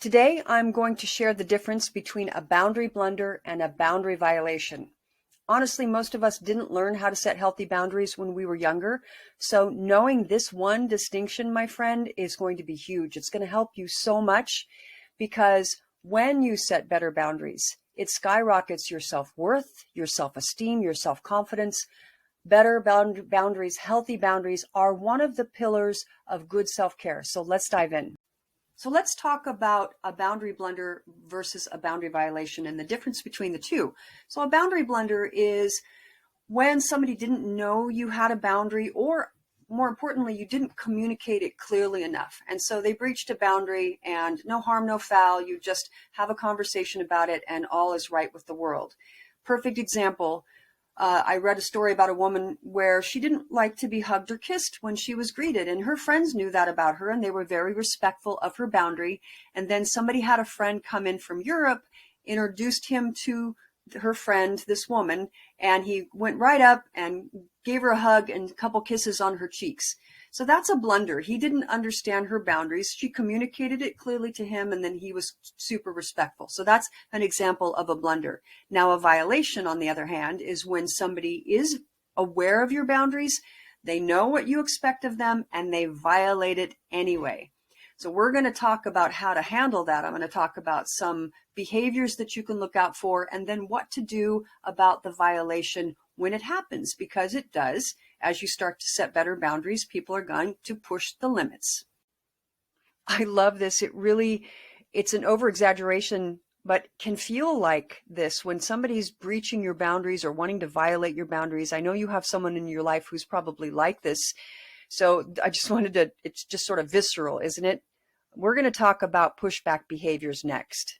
Today, I'm going to share the difference between a boundary blunder and a boundary violation. Honestly, most of us didn't learn how to set healthy boundaries when we were younger. So knowing this one distinction, my friend, is going to be huge. It's going to help you so much because when you set better boundaries, it skyrockets your self-worth, your self-esteem, your self-confidence. Better boundaries, healthy boundaries are one of the pillars of good self-care. So let's dive in. So let's talk about a boundary blunder versus a boundary violation and the difference between the two. So a boundary blunder is when somebody didn't know you had a boundary, or more importantly, you didn't communicate it clearly enough. And so they breached a boundary, and no harm, no foul. You just have a conversation about it and all is right with the world. Perfect example. I read a story about a woman where she didn't like to be hugged or kissed when she was greeted, and her friends knew that about her, and they were very respectful of her boundary. And then somebody had a friend come in from Europe, introduced him to her friend, this woman, and he went right up and gave her a hug and a couple kisses on her cheeks. So that's a blunder. He didn't understand her boundaries. She communicated it clearly to him, and then he was super respectful. So that's an example of a blunder. Now, a violation, on the other hand, is when somebody is aware of your boundaries, they know what you expect of them, and they violate it anyway. So we're going to talk about how to handle that. I'm going to talk about some behaviors that you can look out for, and then what to do about the violation when it happens, because it does. As you start to set better boundaries, people are going to push the limits. I love this. It's an over-exaggeration, but can feel like this when somebody's breaching your boundaries or wanting to violate your boundaries. I know you have someone in your life who's probably like this. So I just it's just sort of visceral, isn't it? We're going to talk about pushback behaviors next.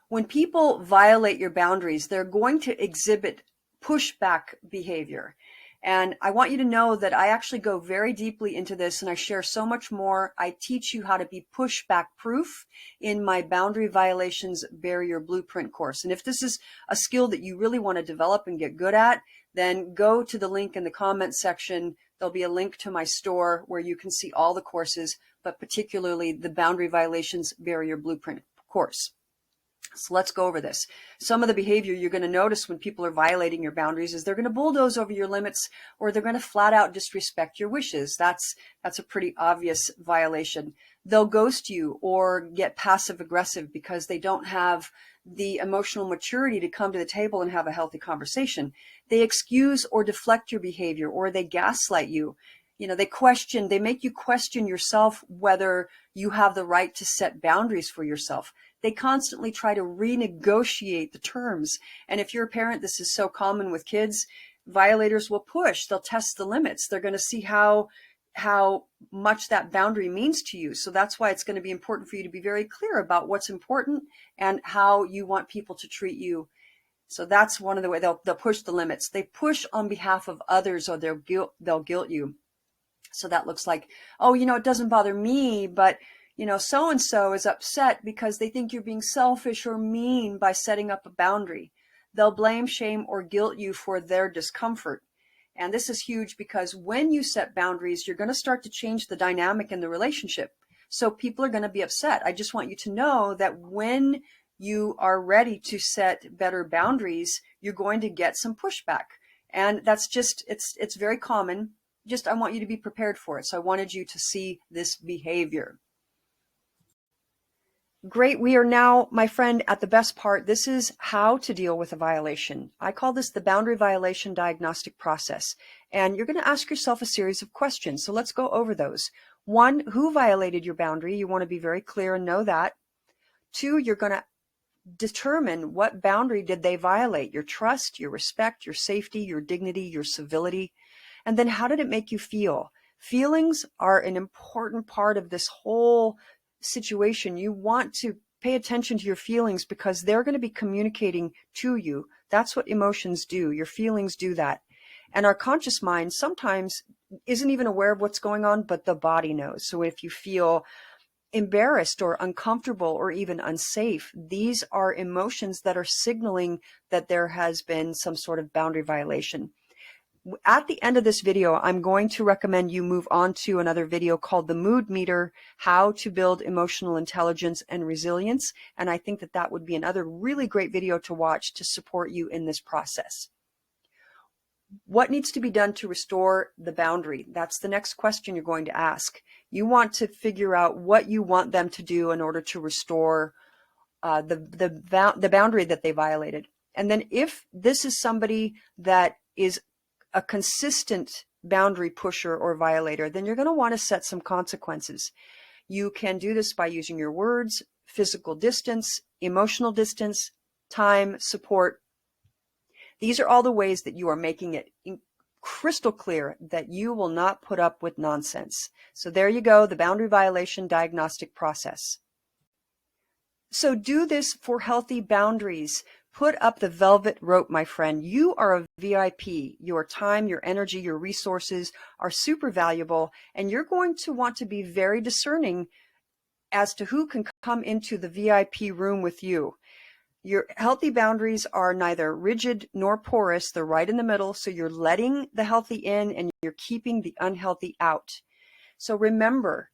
When people violate your boundaries, they're going to exhibit pushback behavior. And I want you to know that I actually go very deeply into this, and I share so much more. I teach you how to be pushback proof in my Boundary Violations Barrier Blueprint course. And if this is a skill that you really want to develop and get good at, then go to the link in the comments section. There'll be a link to my store where you can see all the courses, but particularly the Boundary Violations Barrier Blueprint course. So let's go over this. Some of the behavior you're going to notice when people are violating your boundaries is they're going to bulldoze over your limits, or they're going to flat out disrespect your wishes. That's a pretty obvious violation. They'll ghost you or get passive aggressive because they don't have the emotional maturity to come to the table and have a healthy conversation. They excuse or deflect your behavior, or they gaslight you. They make you question yourself whether you have the right to set boundaries for yourself. They constantly try to renegotiate the terms. And if you're a parent, this is so common with kids. Violators will push. They'll test the limits. They're going to see how much that boundary means to you. So that's why it's going to be important for you to be very clear about what's important and how you want people to treat you. So that's one of the ways they'll push the limits. They push on behalf of others, or they'll guilt you. So that looks like, it doesn't bother me, but so-and-so is upset because they think you're being selfish or mean by setting up a boundary. They'll blame, shame, or guilt you for their discomfort. And this is huge because when you set boundaries, you're going to start to change the dynamic in the relationship. So people are going to be upset. I just want you to know that when you are ready to set better boundaries, you're going to get some pushback. And that's it's very common. I want you to be prepared for it. So I wanted you to see this behavior. Great. We are now, my friend, at the best part. This is how to deal with a violation. I call this the boundary violation diagnostic process. And you're going to ask yourself a series of questions. So let's go over those. 1, who violated your boundary? You want to be very clear and know that. 2, you're going to determine what boundary did they violate: your trust, your respect, your safety, your dignity, your civility. And then how did it make you feel? Feelings are an important part of this whole situation. You want to pay attention to your feelings because they're going to be communicating to you. That's what emotions do. Your feelings do that. And our conscious mind sometimes isn't even aware of what's going on, but the body knows. So if you feel embarrassed or uncomfortable or even unsafe, these are emotions that are signaling that there has been some sort of boundary violation. At the end of this video, I'm going to recommend you move on to another video called The Mood Meter, How to Build Emotional Intelligence and Resilience. And I think that that would be another really great video to watch to support you in this process. What needs to be done to restore the boundary? That's the next question you're going to ask. You want to figure out what you want them to do in order to restore the boundary that they violated. And then if this is somebody that is a consistent boundary pusher or violator, then you're going to want to set some consequences. You can do this by using your words, physical distance, emotional distance, time, support. These are all the ways that you are making it crystal clear that you will not put up with nonsense. So there you go, the boundary violation diagnostic process. So do this for healthy boundaries. Put up the velvet rope, my friend. You are a VIP. Your time, your energy, your resources are super valuable, and you're going to want to be very discerning as to who can come into the VIP room with you. Your healthy boundaries are neither rigid nor porous. They're right in the middle. So you're letting the healthy in and you're keeping the unhealthy out. So remember,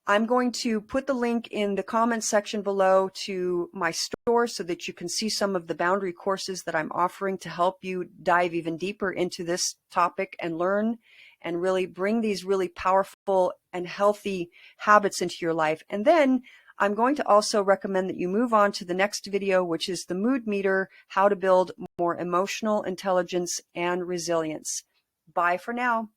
I'm going to put the link in the comments section below to my store so that you can see some of the boundary courses that I'm offering to help you dive even deeper into this topic and learn and really bring these really powerful and healthy habits into your life. And then I'm going to also recommend that you move on to the next video, which is the Mood Meter, How to Build More Emotional Intelligence and Resilience. Bye for now.